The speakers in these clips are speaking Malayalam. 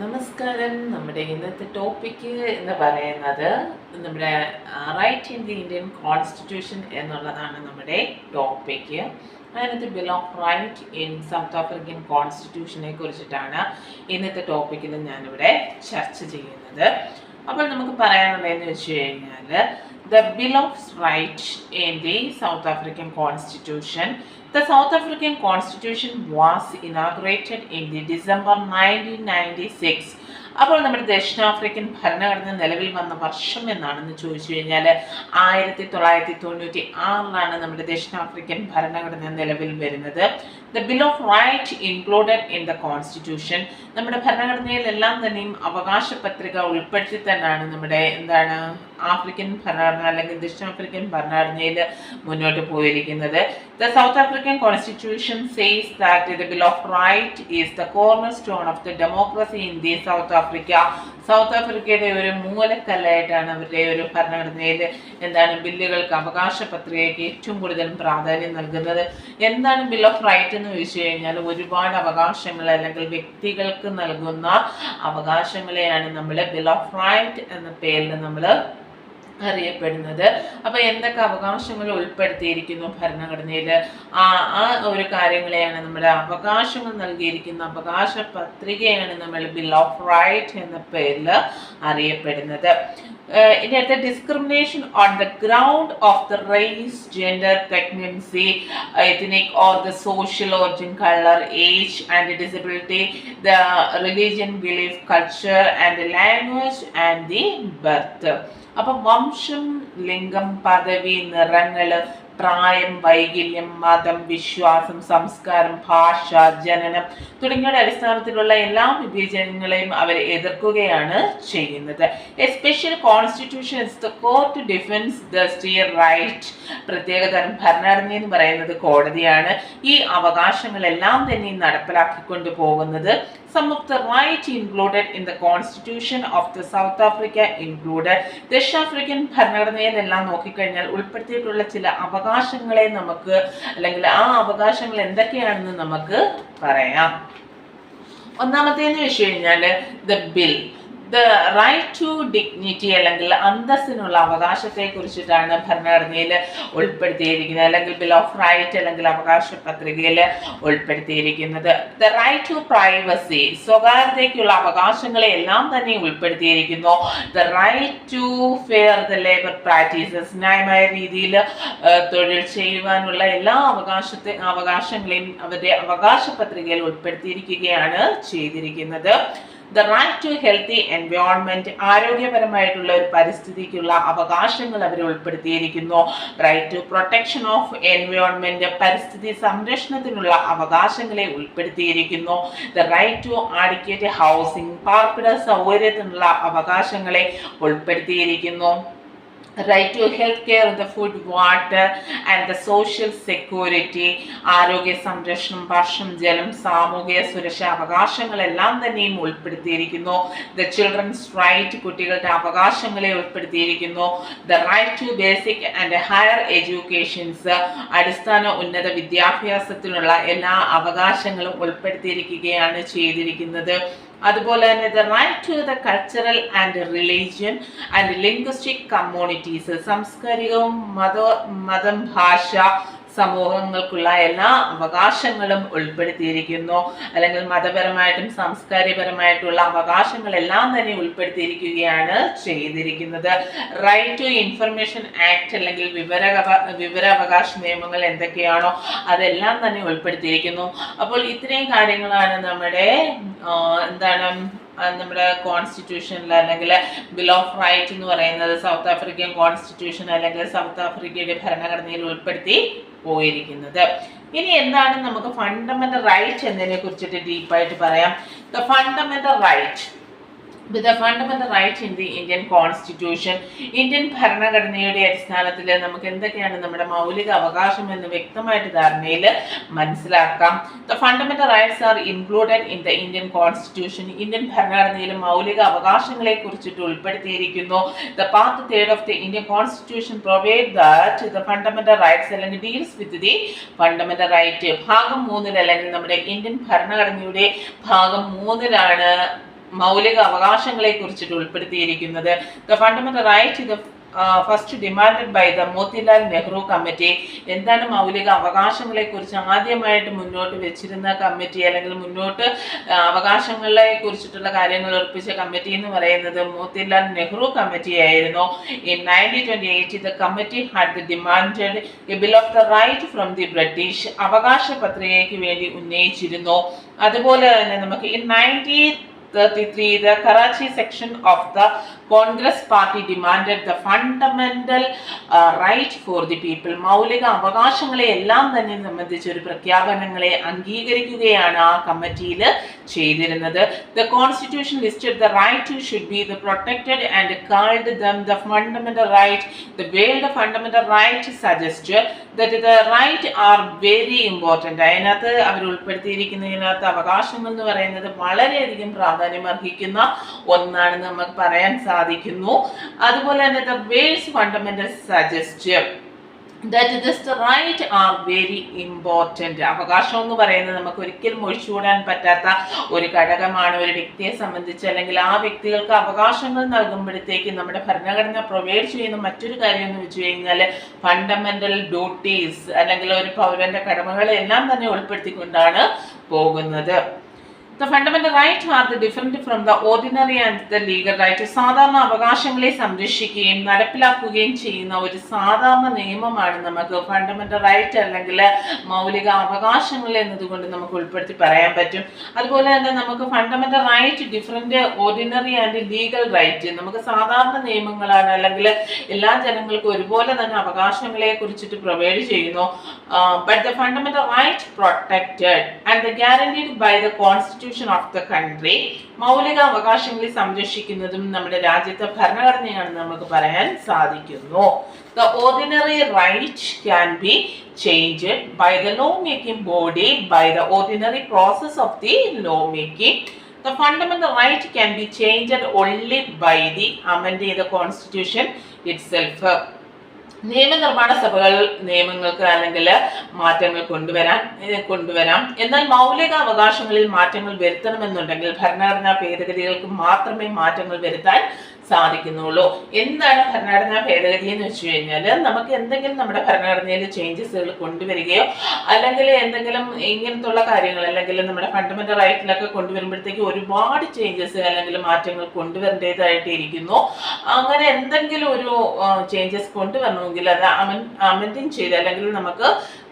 നമസ്കാരം. നമ്മുടെ ഇന്നത്തെ ടോപ്പിക്ക് എന്ന് പറയുന്നത് നമ്മുടെ right in the Indian constitution എന്നുള്ളതാണ് നമ്മുടെ ടോപ്പിക്ക്. അതിനകത്ത് bill of right in South African കോൺസ്റ്റിറ്റ്യൂഷനെ കുറിച്ചിട്ടാണ് ഇന്നത്തെ ടോപ്പിക്കിൽ ഞാനിവിടെ ചർച്ച ചെയ്യുന്നത്. അപ്പോൾ നമുക്ക് പറയാനുള്ളതെന്ന് വെച്ച് കഴിഞ്ഞാൽ the Bill of Rights in the South African Constitution. The South African Constitution was inaugurated in the December 1996. അപ്പോൾ നമ്മുടെ ദക്ഷിണാഫ്രിക്കൻ ഭരണഘടന നിലവിൽ വന്ന വർഷം എന്നാണെന്ന് ചോദിച്ചു കഴിഞ്ഞാൽ 1996 നമ്മുടെ ദക്ഷിണാഫ്രിക്കൻ ഭരണഘടന നിലവിൽ വരുന്നത്. The bill of right included in the constitution. നമ്മുടെ ഭരണഘടനയിലെല്ലാം തന്നെയും അവകാശ പത്രിക ഉൾപ്പെടുത്തി തന്നെയാണ് നമ്മുടെ ആഫ്രിക്കൻ ഭരണഘടന അല്ലെങ്കിൽ ദക്ഷിണാഫ്രിക്കൻ ഭരണഘടനയിൽ മുന്നോട്ട് പോയിരിക്കുന്നത്. The South African constitution says that the bill of right is the cornerstone of the democracy in the South Africa. സൗത്ത് ആഫ്രിക്കയുടെ ഒരു മൂലക്കല്ലായിട്ടാണ് അവരുടെ ഒരു ഭരണഘടനയിൽ ബില്ലുകൾക്ക് അവകാശ പത്രികയ്ക്ക് ഏറ്റവും കൂടുതൽ പ്രാധാന്യം നൽകുന്നത്. എന്താണ് ബിൽ ഓഫ് റൈറ്റ് എന്ന് ചോദിച്ചു കഴിഞ്ഞാൽ ഒരുപാട് അവകാശങ്ങൾ അല്ലെങ്കിൽ വ്യക്തികൾക്ക് നൽകുന്ന അവകാശങ്ങളെയാണ് നമ്മൾ ബിൽ ഓഫ് റൈറ്റ് എന്ന പേരിൽ നമ്മൾ അറിയപ്പെടുന്നത്. അപ്പൊ എന്തൊക്കെ അവകാശങ്ങൾ ഉൾപ്പെടുത്തിയിരിക്കുന്നു ഭരണഘടനയിൽ, ആ ഒരു കാര്യങ്ങളെയാണ് നമ്മുടെ അവകാശങ്ങൾ നൽകിയിരിക്കുന്ന അവകാശ പത്രികയാണ് നമ്മൾ ബിൽ ഓഫ് റൈറ്റ് എന്ന പേരിൽ അറിയപ്പെടുന്നത്. ഇനി അടുത്ത discrimination on the ground of the race, gender, pregnancy, ethnic or the social origin, colour, age and disability, the religion, belief, culture and language and the birth. അപ്പം വംശം, ലിംഗം, പദവി, നിറങ്ങള്, പ്രായം, വൈകല്യം, മതം, വിശ്വാസം, സംസ്കാരം, ഭാഷ, ജനനം തുടങ്ങിയ അടിസ്ഥാനത്തിലുള്ള എല്ലാ വിഭജനങ്ങളെയും അവർ എതിർക്കുകയാണ് ചെയ്യുന്നത്. A special constitution is the court to defence the state right. പ്രത്യേകതരം ഭരണഘടന എന്ന് പറയുന്നത് കോടതിയാണ്. ഈ അവകാശങ്ങളെല്ലാം തന്നെ നടപ്പിലാക്കിക്കൊണ്ടു പോകുന്നത്. Some of the rights included in the Constitution of the South Africa included. ദക്ഷിണാഫ്രിക്കൻ ഭരണഘടനയിലെല്ലാം നോക്കിക്കഴിഞ്ഞാൽ ഉൾപ്പെടുത്തിയിട്ടുള്ള ചില അവകാശങ്ങളെ നമുക്ക് അല്ലെങ്കിൽ ആ അവകാശങ്ങൾ എന്തൊക്കെയാണെന്ന് നമുക്ക് പറയാം. ഒന്നാമത്തേന്ന് വെച്ച് കഴിഞ്ഞാൽ the bill, the right to dignity അല്ലെങ്കിൽ അന്തസ്സിനുള്ള അവകാശത്തെ കുറിച്ചിട്ടാണ് ഭരണഘടനയിൽ ഉൾപ്പെടുത്തിയിരിക്കുന്നത് അല്ലെങ്കിൽ ബിൽ ഓഫ് റൈറ്റ് അല്ലെങ്കിൽ അവകാശ പത്രികയിൽ ഉൾപ്പെടുത്തിയിരിക്കുന്നത്. ദ റൈറ്റ് ടു പ്രൈവസി, സ്വകാര്യതയ്ക്കുള്ള അവകാശങ്ങളെ എല്ലാം തന്നെ ഉൾപ്പെടുത്തിയിരിക്കുന്നു. The right to fair the labour practices, ന്യായമായ രീതിയിൽ തൊഴിൽ ചെയ്യുവാനുള്ള എല്ലാ അവകാശങ്ങളെയും അവരുടെ അവകാശ പത്രികയിൽ ഉൾപ്പെടുത്തിയിരിക്കുകയാണ് ചെയ്തിരിക്കുന്നത്. The right to healthy environment, ആരോഗ്യപരമായിട്ടുള്ള ഒരു പരിസ്ഥിതിക്കുള്ള അവകാശങ്ങൾ അവർ ഉൾപ്പെടുത്തിയിരിക്കുന്നു. Right to protection of environment, പരിസ്ഥിതി സംരക്ഷണത്തിനുള്ള അവകാശങ്ങളെ ഉൾപ്പെടുത്തിയിരിക്കുന്നു. The right to adequate housing, പാർപ്പിട സൗകര്യത്തിനുള്ള അവകാശങ്ങളെ ഉൾപ്പെടുത്തിയിരിക്കുന്നു. Right to health care, the food, water and the social security, ആരോഗ്യ സംരക്ഷണം, ഭക്ഷണം, ജലം, സാമൂഹിക സുരക്ഷാ അവകാശങ്ങളെല്ലാം തന്നെയും ഉൾപ്പെടുത്തിയിരിക്കുന്നു. ദ ചിൽഡ്രൻസ് റൈറ്റ്, കുട്ടികളുടെ അവകാശങ്ങളെ ഉൾപ്പെടുത്തിയിരിക്കുന്നു. The right to basic and higher educations, അടിസ്ഥാന ഉന്നത വിദ്യാഭ്യാസത്തിനുള്ള എല്ലാ അവകാശങ്ങളും ഉൾപ്പെടുത്തിയിരിക്കുകയാണ് ചെയ്തിരിക്കുന്നത്. അതുപോലെ തന്നെ the right to the cultural and religion and linguistic communities, സാംസ്കാരികവും മതം, ഭാഷ, സമൂഹങ്ങൾക്കുള്ള എല്ലാ അവകാശങ്ങളും ഉൾപ്പെടുത്തിയിരിക്കുന്നു. അല്ലെങ്കിൽ മതപരമായിട്ടും സാംസ്കാരികപരമായിട്ടുള്ള അവകാശങ്ങളെല്ലാം തന്നെ ഉൾപ്പെടുത്തിയിരിക്കുകയാണ് ചെയ്തിരിക്കുന്നത്. റൈറ്റ് ടു ഇൻഫർമേഷൻ ആക്ട് അല്ലെങ്കിൽ വിവരാവകാശ നിയമങ്ങൾ എന്തൊക്കെയാണോ അതെല്ലാം തന്നെ ഉൾപ്പെടുത്തിയിരിക്കുന്നു. അപ്പോൾ ഇത്രയും കാര്യങ്ങളാണ് നമ്മുടെ നമ്മുടെ കോൺസ്റ്റിറ്റ്യൂഷനിൽ അല്ലെങ്കിൽ ബിൽ ഓഫ് റൈറ്റ് എന്ന് പറയുന്നത് സൗത്ത് ആഫ്രിക്കൻ കോൺസ്റ്റിറ്റ്യൂഷൻ അല്ലെങ്കിൽ സൗത്ത് ആഫ്രിക്കയുടെ ഭരണഘടനയിൽ ഉൾപ്പെടുത്തി പോയിരിക്കുന്നത്. ഇനി എന്താണ് നമുക്ക് ഫണ്ടമെന്റൽ റൈറ്റ് എന്നതിനെ കുറിച്ചിട്ട് ഡീപ്പായിട്ട് പറയാം. The fundamental right, the fundamental right in the Indian Constitution, Indian ഭരണഘടനയുടെ അടിസ്ഥാനത്തിൽ നമുക്ക് എന്തൊക്കെയാണ് നമ്മുടെ മൗലിക അവകാശം എന്ന് വ്യക്തമായിട്ട് ധാരണയിൽ മനസ്സിലാക്കാം. The fundamental rights are included in the Indian Constitution. Indian ഭരണഘടനയിൽ മൗലിക അവകാശങ്ങളെ കുറിച്ചിട്ട് ഉൾപ്പെടുത്തിയിരിക്കുന്നു. The part 3 of the Indian Constitution provide that the fundamental rights അല്ലെങ്കിൽ deals with the fundamental right. ഭാഗം 3 അല്ലെങ്കിൽ നമ്മുടെ ഇന്ത്യൻ ഭരണഘടനയുടെ ഭാഗം 3 മൗലിക അവകാശങ്ങളെ കുറിച്ചിട്ട് ഉൾപ്പെടുത്തിയിരിക്കുന്നത്. The fundamental right the first demanded by the Motilal Nehru committee. എന്താണ് മൗലിക അവകാശങ്ങളെ കുറിച്ച് ആദ്യമായിട്ട് മുന്നോട്ട് വെച്ചിരുന്ന കമ്മിറ്റി, അല്ലെങ്കിൽ മുന്നോട്ട് അവകാശങ്ങളെ കുറിച്ചിട്ടുള്ള കാര്യങ്ങൾ ഉറപ്പിച്ച കമ്മിറ്റി എന്ന് പറയുന്നത് മോത്തിലാൽ നെഹ്റു കമ്മിറ്റി ആയിരുന്നു. In 1928 the committee had demanded a bill of the right from the British. അവകാശ പത്രികയ്ക്ക് വേണ്ടി ഉന്നയിച്ചിരുന്നു. അതുപോലെ തന്നെ നമുക്ക് in 1933 the Karachi section of the Congress party demanded the fundamental right for the people. മൗലിക അവകാശങ്ങളെ എല്ലാം തന്നെ സംബന്ധിച്ച് ഒരു പ്രഖ്യാപനങ്ങളെ അംഗീകരിക്കുകയാണ് ആ കമ്മിറ്റിയിൽ ചെയ്തിരുന്നത്. The constitution listed the right to should be the protected and called them the fundamental right. The word fundamental right suggests that the right are very important. അതിനകത്ത് അവർ ഉൾപ്പെടുത്തിയിരിക്കുന്നതിനകത്ത് അവകാശങ്ങൾ എന്ന് പറയുന്നത് വളരെയധികം പ്രാധാന്യം അർഹിക്കുന്ന ഒന്നാണെന്ന് നമുക്ക് പറയാൻ സാധിക്കുന്നു. അതുപോലെ തന്നെ the words fundamental suggest that this right are very important. അവകാശം എന്ന് പറയുന്നത് നമുക്ക് ഒരിക്കലും ഒഴിച്ചുകൂടാൻ പറ്റാത്ത ഒരു ഘടകമാണ് ഒരു വ്യക്തിയെ സംബന്ധിച്ച്. അല്ലെങ്കിൽ ആ വ്യക്തികൾക്ക് അവകാശങ്ങൾ നൽകുമ്പോഴത്തേക്ക് നമ്മുടെ ഭരണഘടന പ്രൊവൈഡ് ചെയ്യുന്ന മറ്റൊരു കാര്യം എന്ന് വെച്ച് കഴിഞ്ഞാൽ ഫണ്ടമെന്റൽ ഡ്യൂട്ടീസ്, അല്ലെങ്കിൽ ഒരു പൗരന്റെ കടമകളെ എല്ലാം തന്നെ ഉൾപ്പെടുത്തിക്കൊണ്ടാണ് പോകുന്നത്. The fundamental rights are different from the ordinary and the legal right. സാധാരണ അവകാശങ്ങളെ സംരക്ഷിക്കുകയും നടപ്പിലാക്കുകയും ചെയ്യുന്ന ഒരു സാധാരണ നിയമമാണ് നമുക്ക് ഫണ്ടമെന്റൽ റൈറ്റ് അല്ലെങ്കിൽ മൗലിക അവകാശങ്ങൾ എന്നതുകൊണ്ട് നമുക്ക് ഉൾപ്പെടുത്തി പറയാൻ പറ്റും. അതുപോലെ തന്നെ നമുക്ക് fundamental right different ordinary and legal right. നമുക്ക് സാധാരണ നിയമങ്ങളാണ്, അല്ലെങ്കിൽ എല്ലാ ജനങ്ങൾക്കും ഒരുപോലെ തന്നെ അവകാശങ്ങളെ കുറിച്ചിട്ട് പ്രൊവൈഡ് ചെയ്യുന്നു. But the fundamental right protected and guaranteed by the constitution of the country. മൗലിക അവകാശങ്ങളെ സംരക്ഷിക്കുന്നതും നമ്മുടെ രാജ്യത്തെ ഭരണഘടനയാണെന്ന് നമുക്ക് പറയാൻ സാധിക്കുന്നു. The ordinary right can be changed by the law making body by the ordinary process of the law making. The fundamental right can be changed only by the amending the constitution itself. നിയമനിർമ്മാണ സഭകൾ നിയമങ്ങൾക്ക് അല്ലെങ്കിൽ മാറ്റങ്ങൾ കൊണ്ടുവരാം. എന്നാൽ മൗലിക അവകാശങ്ങളിൽ മാറ്റങ്ങൾ വരുത്തണമെന്നുണ്ടെങ്കിൽ ഭരണഘടനാ ഭേദഗതികൾക്ക് മാത്രമേ മാറ്റങ്ങൾ വരുത്താൻ സാധിക്കുന്നുള്ളൂ. എന്താണ് ഭരണഘടനാ ഭേദഗതി എന്ന് വെച്ച് കഴിഞ്ഞാൽ, നമുക്ക് എന്തെങ്കിലും നമ്മുടെ ഭരണഘടനയിൽ ചേഞ്ചസുകൾ കൊണ്ടുവരികയോ അല്ലെങ്കിൽ എന്തെങ്കിലും ഇങ്ങനത്തുള്ള കാര്യങ്ങൾ, അല്ലെങ്കിൽ നമ്മുടെ ഫണ്ടമെന്റൽ റൈറ്റിലൊക്കെ കൊണ്ടുവരുമ്പോഴത്തേക്ക് ഒരുപാട് ചേഞ്ചസ് അല്ലെങ്കിൽ മാറ്റങ്ങൾ കൊണ്ടുവരേണ്ടതായിട്ട് ഇരിക്കുന്നു. അങ്ങനെ എന്തെങ്കിലും ഒരു ചേഞ്ചസ് കൊണ്ടുവരണമെങ്കിൽ അത് അമെൻഡിങ് ചെയ്ത്, അല്ലെങ്കിൽ നമുക്ക്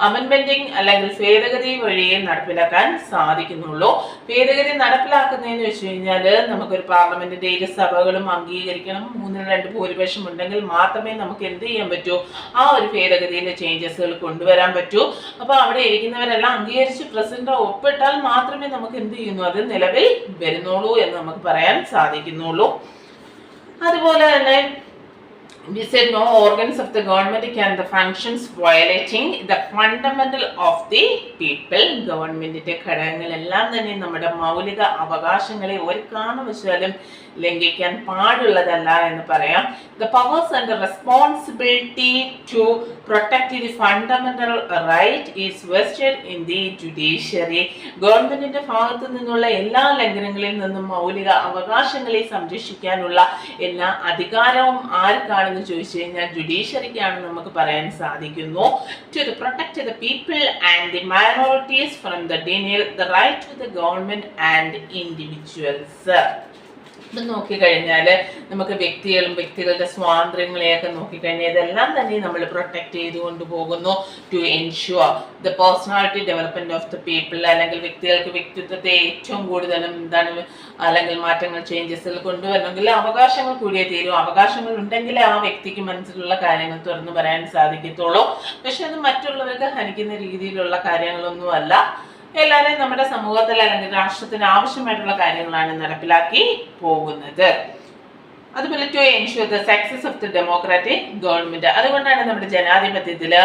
അമെൻമെന്റിങ് അല്ലെങ്കിൽ ഭേദഗതി വഴിയെ നടപ്പിലാക്കാൻ സാധിക്കുന്നുള്ളൂ. ഭേദഗതി നടപ്പിലാക്കുന്നതെന്ന് വെച്ച് കഴിഞ്ഞാൽ നമുക്കൊരു പാർലമെന്റിന്റെ ഇരുസഭകളും അംഗീകരിക്കണം. 3/2 ഭൂരിപക്ഷം ഉണ്ടെങ്കിൽ മാത്രമേ നമുക്ക് എന്ത് ചെയ്യാൻ പറ്റൂ, ആ ഒരു ഭേദഗതിയിലെ ചേഞ്ചസുകൾ കൊണ്ടുവരാൻ പറ്റൂ. അപ്പൊ അവിടെ ഇരിക്കുന്നവരെല്ലാം അംഗീകരിച്ച് പ്രസിഡന്റ് ഒപ്പിട്ടാൽ മാത്രമേ നമുക്ക് എന്ത് ചെയ്യുന്നു, അത് നിലവിൽ വരുന്നുള്ളൂ എന്ന് നമുക്ക് പറയാൻ സാധിക്കുന്നുള്ളൂ. അതുപോലെ തന്നെ we said no organs of the government can the functions violating the fundamental of the people. ഗവൺമെന്റിന്റെ ഘടകങ്ങളെല്ലാം തന്നെ നമ്മുടെ മൗലിക അവകാശങ്ങളെ ഒരു കാരണവശാലും ലംഘിക്കാൻ പാടുള്ളതല്ല എന്ന് പറയാം. The powers and the responsibility to protect the fundamental right is vested in the judiciary. ഗവൺമെന്റിന്റെ ഭാഗത്തു നിന്നുള്ള എല്ലാ ലംഘനങ്ങളിൽ നിന്നും മൗലിക അവകാശങ്ങളെ സംരക്ഷിക്കാനുള്ള എല്ലാ അധികാരവും ആർക്കാണെന്ന് ചോദിച്ചു കഴിഞ്ഞാൽ ജുഡീഷ്യറിക്കാണെന്ന് നമുക്ക് പറയാൻ സാധിക്കുന്നു. To protect the people and the minorities from the denial the right to the government and individuals. നോക്കിക്കഴിഞ്ഞാൽ നമുക്ക് വ്യക്തികളുടെ സ്വാതന്ത്ര്യങ്ങളെയൊക്കെ നോക്കിക്കഴിഞ്ഞാൽ ഇതെല്ലാം തന്നെ നമ്മൾ പ്രൊട്ടക്ട് ചെയ്തുകൊണ്ട് പോകുന്നു. To ensure the personality development of the people, അല്ലെങ്കിൽ വ്യക്തികൾക്ക് വ്യക്തിത്വത്തെ ഏറ്റവും കൂടുതലും എന്താണ് അല്ലെങ്കിൽ മാറ്റങ്ങൾ ചേഞ്ചസുകൾ കൊണ്ടുവരണമെങ്കിൽ അവകാശങ്ങൾ കൂടിയേ തീരും. അവകാശങ്ങൾ ഉണ്ടെങ്കിൽ ആ വ്യക്തിക്ക് മനസ്സിലുള്ള കാര്യങ്ങൾ തുറന്നു പറയാൻ സാധിക്കത്തുള്ളൂ. പക്ഷെ അത് മറ്റുള്ളവർക്ക് ഹനിക്കുന്ന രീതിയിലുള്ള കാര്യങ്ങളൊന്നുമല്ല. എല്ലാവരെയും നമ്മുടെ സമൂഹത്തിൽ അല്ലെങ്കിൽ രാഷ്ട്രത്തിന് ആവശ്യമായിട്ടുള്ള കാര്യങ്ങളാണ് നടപ്പിലാക്കി പോകുന്നത്. അതുപോലെ to ensure the success of the democratic government. അതുകൊണ്ടാണ് നമ്മുടെ ജനാധിപത്യത്തില്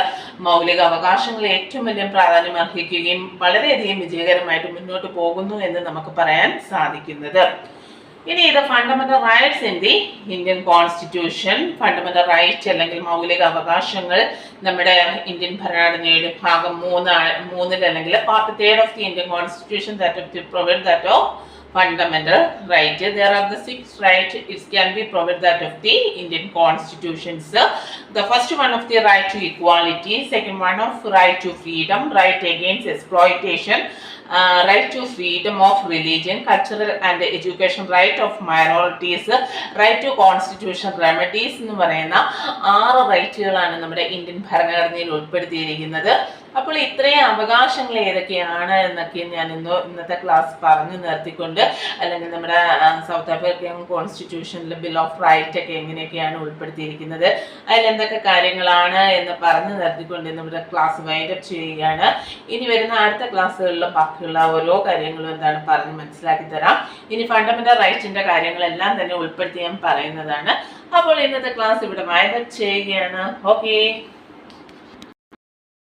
മൗലിക അവകാശങ്ങൾ ഏറ്റവും വലിയ പ്രാധാന്യം അർഹിക്കുകയും വളരെയധികം വിജയകരമായിട്ട് മുന്നോട്ട് പോകുന്നു എന്ന് നമുക്ക് പറയാൻ സാധിക്കുന്നത്. ഇനി ഇത് fundamental rights in the Indian constitution. Fundamental right അല്ലെങ്കിൽ മൗലിക അവകാശങ്ങൾ നമ്മുടെ ഇന്ത്യൻ ഭരണഘടനയുടെ ഭാഗം 3 അല്ലെങ്കിൽ part 3 of the Indian constitution that provide that of fundamental right. There are the 6 rights. It can be provided that of the Indian constitutions. The first one of the right to equality, second one of right to freedom, right against exploitation, right to freedom of religion, cultural and education, right of minorities, right to constitutional remedies എന്ന് പറയുന്ന 6 റൈറ്റുകളാണ് നമ്മുടെ ഇന്ത്യൻ ഭരണഘടനയിൽ ഉൾപ്പെടുത്തിയിരിക്കുന്നത്. അപ്പോൾ ഇത്രയും അവകാശങ്ങൾ ഏതൊക്കെയാണ് എന്നൊക്കെ ഞാൻ ഇന്നത്തെ ക്ലാസ് പറഞ്ഞു നിർത്തിക്കൊണ്ട്, അല്ലെങ്കിൽ നമ്മുടെ സൗത്ത് ആഫ്രിക്കൻ കോൺസ്റ്റിറ്റ്യൂഷനിൽ ബിൽ ഓഫ് റൈറ്റ് ഒക്കെ എങ്ങനെയൊക്കെയാണ് ഉൾപ്പെടുത്തിയിരിക്കുന്നത്, അതിൽ എന്തൊക്കെ കാര്യങ്ങളാണ് എന്ന് പറഞ്ഞു നിർത്തിക്കൊണ്ട് നമ്മുടെ ക്ലാസ് വൈൻഡപ്പ് ചെയ്യുകയാണ്. ഇനി വരുന്ന അടുത്ത ക്ലാസ്സുകളിലും ബാക്കിയുള്ള ഓരോ കാര്യങ്ങളും എന്താണ് പറഞ്ഞ് മനസ്സിലാക്കി തരാം. ഇനി ഫണ്ടമെന്റൽ റൈറ്റ്സിന്റെ കാര്യങ്ങളെല്ലാം തന്നെ ഉൾപ്പെടുത്തി ഞാൻ പറയുന്നതാണ്. അപ്പോൾ ഇന്നത്തെ ക്ലാസ് ഇവിടെ വൈൻഡപ്പ് ചെയ്യുകയാണ്. ഓക്കെ.